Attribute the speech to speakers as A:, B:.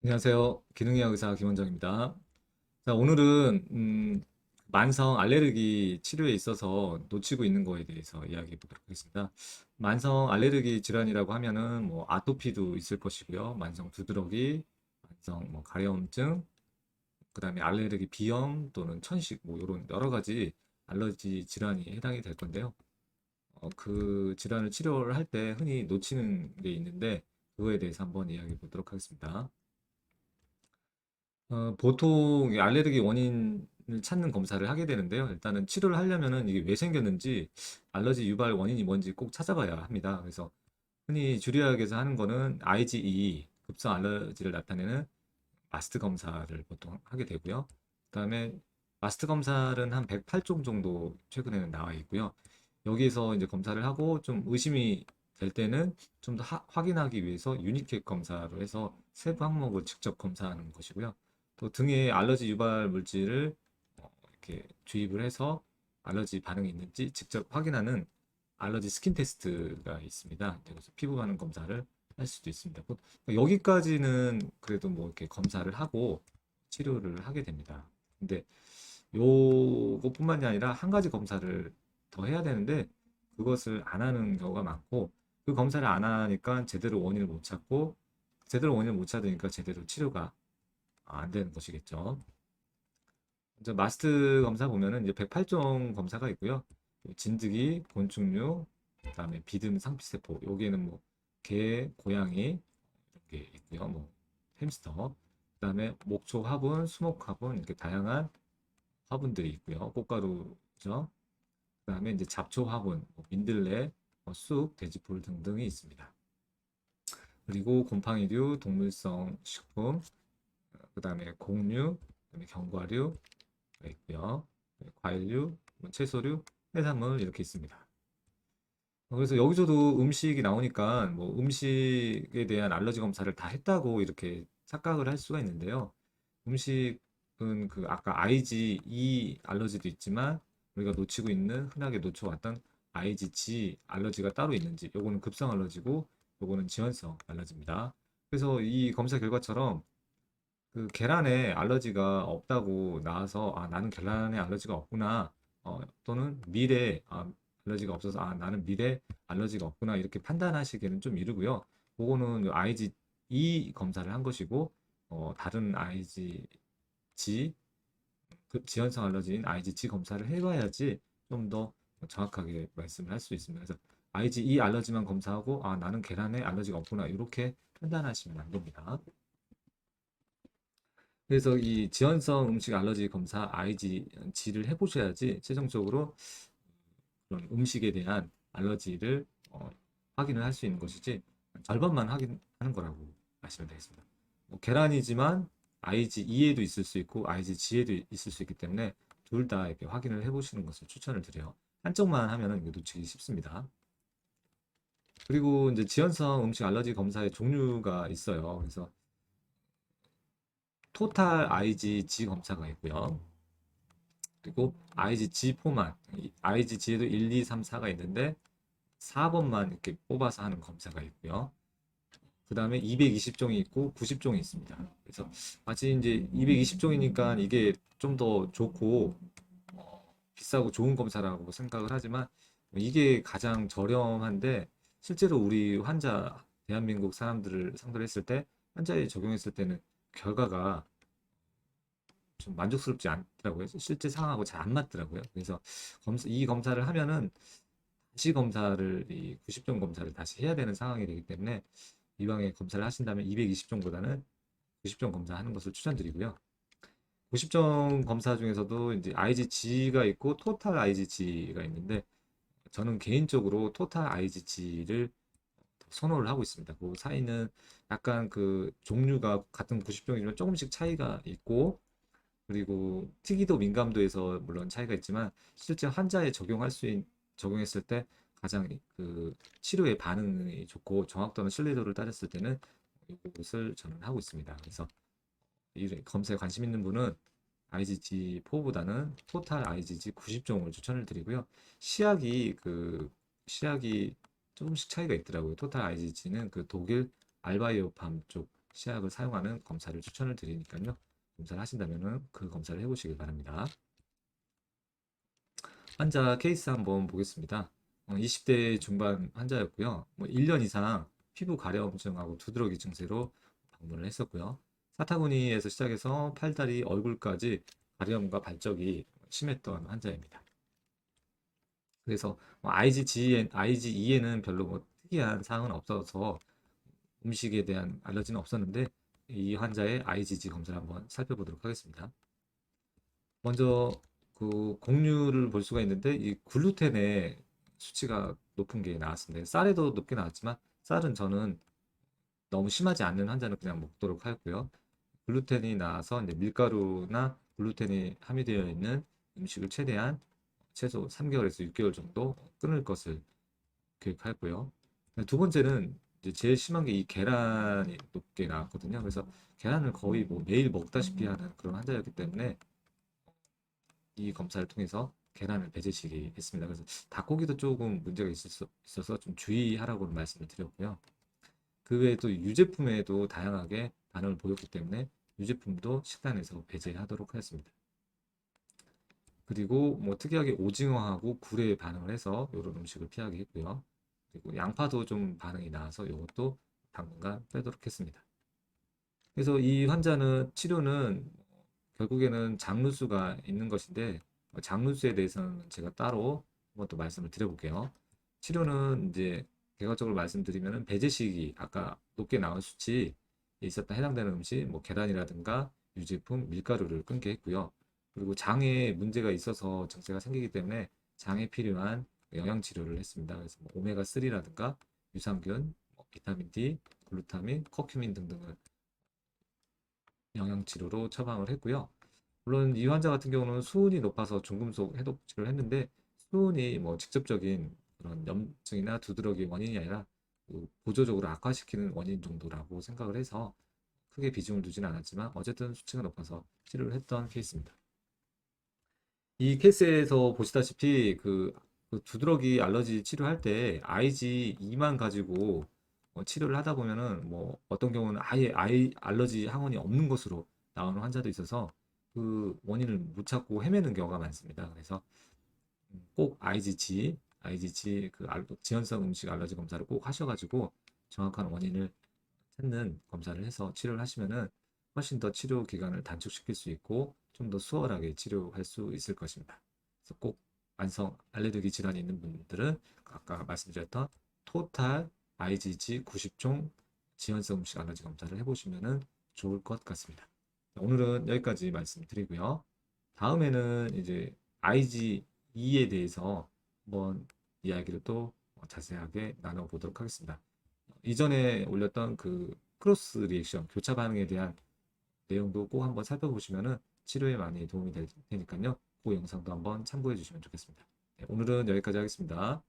A: 안녕하세요. 기능의학 의사 김원정입니다. 자, 오늘은 만성 알레르기 치료에 있어서 놓치고 있는 거에 대해서 이야기해 보도록 하겠습니다. 만성 알레르기 질환이라고 하면은 뭐 아토피도 있을 것이고요. 만성 두드러기, 만성 뭐 가려움증, 그다음에 알레르기 비염 또는 천식 뭐 이런 여러 가지 알러지 질환이 해당이 될 건데요. 그 질환을 치료를 할 때 흔히 놓치는 게 있는데 그거에 대해서 한번 이야기해 보도록 하겠습니다. 보통 이 알레르기 원인을 찾는 검사를 하게 되는데요. 일단은 치료를 하려면은 이게 왜 생겼는지 알러지 유발 원인이 뭔지 꼭 찾아봐야 합니다. 그래서 흔히 주류약에서 하는 거는 IgE, 급성 알러지를 나타내는 마스트 검사를 보통 하게 되고요. 그다음에 마스트 검사는 한 108종 정도 최근에는 나와 있고요. 여기서 이제 검사를 하고 좀 의심이 될 때는 좀 더 확인하기 위해서 유니캅 검사로 해서 세부 항목을 직접 검사하는 것이고요. 또 등에 알러지 유발 물질을 이렇게 주입을 해서 알러지 반응이 있는지 직접 확인하는 알러지 스킨 테스트가 있습니다. 그래서 피부 반응 검사를 할 수도 있습니다. 여기까지는 그래도 뭐 이렇게 검사를 하고 치료를 하게 됩니다. 근데 요것뿐만이 아니라 한 가지 검사를 더 해야 되는데 그것을 안 하는 경우가 많고 그 검사를 안 하니까 제대로 원인을 못 찾고 제대로 원인을 못 찾으니까 제대로 치료가 안 되는 것이겠죠. 먼저 마스트 검사 보면은 이제 108종 검사가 있고요. 진드기, 곤충류, 그다음에 비듬, 상피세포. 여기에는 뭐 개, 고양이 이런 게 있고요. 뭐 햄스터, 그다음에 목초 화분, 수목 화분 이렇게 다양한 화분들이 있고요. 꽃가루죠. 그다음에 이제 잡초 화분, 뭐 민들레, 쑥, 돼지풀 등등이 있습니다. 그리고 곰팡이류, 동물성 식품, 그다음에 곡류, 그다음에 견과류 있고요. 과일류, 뭐 채소류, 해산물 이렇게 있습니다. 그래서 여기서도 음식이 나오니까 뭐 음식에 대한 알러지 검사를 다 했다고 이렇게 착각을 할 수가 있는데요. 음식은 그 아까 IgE 알러지도 있지만 우리가 놓치고 있는 흔하게 놓쳐왔던 IgG 알러지가 따로 있는지 요거는 급성 알러지고 요거는 지연성 알러지입니다. 그래서 이 검사 결과처럼 그 계란에 알러지가 없다고 나와서 아 나는 계란에 알러지가 없구나 또는 밀에 알러지가 없어서 아 나는 밀에 알러지가 없구나 이렇게 판단하시기에는 좀 이르고요. 그거는 IgE 검사를 한 것이고 다른 IgG 그 지연성 알러지인 IgG 검사를 해봐야지 좀 더 정확하게 말씀을 할 수 있습니다. 그래서 IgE 알러지만 검사하고 아 나는 계란에 알러지가 없구나 이렇게 판단하시면 안 됩니다. 그래서 이 지연성 음식 알러지 검사 IgG를 해보셔야지 최종적으로 그런 음식에 대한 알러지를 확인을 할 수 있는 것이지 절반만 확인하는 거라고 아시면 되겠습니다. 뭐 계란이지만 IgE에도 있을 수 있고 IgG에도 있을 수 있기 때문에 둘 다 이렇게 확인을 해보시는 것을 추천을 드려요. 한쪽만 하면은 이거 놓치기 쉽습니다. 그리고 이제 지연성 음식 알러지 검사의 종류가 있어요. 그래서 토탈 IgG 검사가 있고요. 그리고 IgG4만, IgG에도 1, 2, 3, 4가 있는데 4번만 이렇게 뽑아서 하는 검사가 있고요. 그 다음에 220종이 있고 90종이 있습니다. 그래서 마치 이제 220종이니까 이게 좀 더 좋고 비싸고 좋은 검사라고 생각을 하지만 이게 가장 저렴한데 실제로 우리 환자 대한민국 사람들을 상대로 했을 때 환자에 적용했을 때는 결과가 좀 만족스럽지 않더라고요. 실제 상황하고 잘 안 맞더라고요. 그래서 이 검사를 하면은 다시 검사를 이 90종 검사를 다시 해야 되는 상황이 되기 때문에 이왕에 검사를 하신다면 220종보다는 90종 검사하는 것을 추천드리고요. 90종 검사 중에서도 이제 IgG가 있고 토탈 IgG가 있는데 저는 개인적으로 토탈 IgG를 선호를 하고 있습니다. 그 사이는 약간 그 종류가 같은 90종이지만 조금씩 차이가 있고 그리고 특이도 민감도에서 물론 차이가 있지만 실제 환자에 적용했을 때 가장 그 치료의 반응이 좋고 정확도나 신뢰도를 따졌을 때는 이것을 저는 하고 있습니다. 그래서 이 검사에 관심 있는 분은 IgG4보다는 토탈 IgG 90종을 추천을 드리고요. 시약이 조금씩 차이가 있더라고요. 토탈 IgG는 그 독일 알바이오팜 쪽 시약을 사용하는 검사를 추천을 드리니까요. 검사를 하신다면은 그 검사를 해보시길 바랍니다. 환자 케이스 한번 보겠습니다. 20대 중반 환자였고요. 1년 이상 피부 가려움증하고 두드러기 증세로 방문을 했었고요. 사타구니에서 시작해서 팔다리, 얼굴까지 가려움과 발적이 심했던 환자입니다. 그래서 IgE에는 별로 특이한 사항은 없어서 음식에 대한 알러지는 없었는데 이 환자의 IgG 검사를 한번 살펴보도록 하겠습니다. 먼저 그 곡류를 볼 수가 있는데 이 글루텐의 수치가 높은 게 나왔습니다. 쌀에도 높게 나왔지만 쌀은 저는 너무 심하지 않는 환자는 그냥 먹도록 하였고요. 글루텐이 나와서 이제 밀가루나 글루텐이 함유되어 있는 음식을 최대한 최소 3개월에서 6개월 정도 끊을 것을 계획하였고요. 두 번째는 이제 제일 심한 게 이 계란이 높게 나왔거든요. 그래서 계란을 거의 뭐 매일 먹다시피 하는 그런 환자였기 때문에 이 검사를 통해서 계란을 배제시키게 했습니다. 그래서 닭고기도 조금 문제가 있어서 좀 주의하라고 말씀을 드렸고요. 그 외에 또 유제품에도 다양하게 반응을 보였기 때문에 유제품도 식단에서 배제하도록 하였습니다. 그리고 뭐 특이하게 오징어하고 굴에 반응을 해서 이런 음식을 피하게 했고요. 그리고 양파도 좀 반응이 나와서 이것도 당분간 빼도록 했습니다. 그래서 이 환자는 치료는 결국에는 장루수가 있는 것인데 장루수에 대해서는 제가 따로 한번 또 말씀을 드려볼게요. 치료는 이제 개괄적으로 말씀드리면 배제식이 아까 높게 나온 수치에 있었던 해당되는 음식 뭐 계란이라든가 유제품, 밀가루를 끊게 했고요. 그리고 장에 문제가 있어서 증세가 생기기 때문에 장에 필요한 영양 치료를 했습니다. 그래서 뭐 오메가3라든가 유산균, 비타민 D, 글루타민, 커큐민 등등을 영양 치료로 처방을 했고요. 물론 이 환자 같은 경우는 수은이 높아서 중금속 해독 치료를 했는데 수은이 뭐 직접적인 그런 염증이나 두드러기 원인이 아니라 그 보조적으로 악화시키는 원인 정도라고 생각을 해서 크게 비중을 두지는 않았지만 어쨌든 수치가 높아서 치료를 했던 케이스입니다. 이 케이스에서 보시다시피 그 두드러기 알러지 치료할 때 IG2만 가지고 치료를 하다 보면은 뭐 어떤 경우는 아예 알러지 항원이 없는 것으로 나오는 환자도 있어서 그 원인을 못 찾고 헤매는 경우가 많습니다. 그래서 꼭 IgG 그 지연성 음식 알러지 검사를 꼭 하셔가지고 정확한 원인을 찾는 검사를 해서 치료를 하시면은 훨씬 더 치료 기간을 단축시킬 수 있고 좀 더 수월하게 치료할 수 있을 것입니다. 그래서 꼭 만성 알레르기 질환이 있는 분들은 아까 말씀드렸던 토탈 IgG 90종 지연성 음식 알러지 검사를 해보시면은 좋을 것 같습니다. 오늘은 여기까지 말씀드리고요. 다음에는 이제 IgE에 대해서 한번 이야기를 또 자세하게 나눠보도록 하겠습니다. 이전에 올렸던 그 크로스 리액션, 교차 반응에 대한 내용도 꼭 한번 살펴보시면은 치료에 많이 도움이 될 테니까요. 그 영상도 한번 참고해 주시면 좋겠습니다. 네, 오늘은 여기까지 하겠습니다.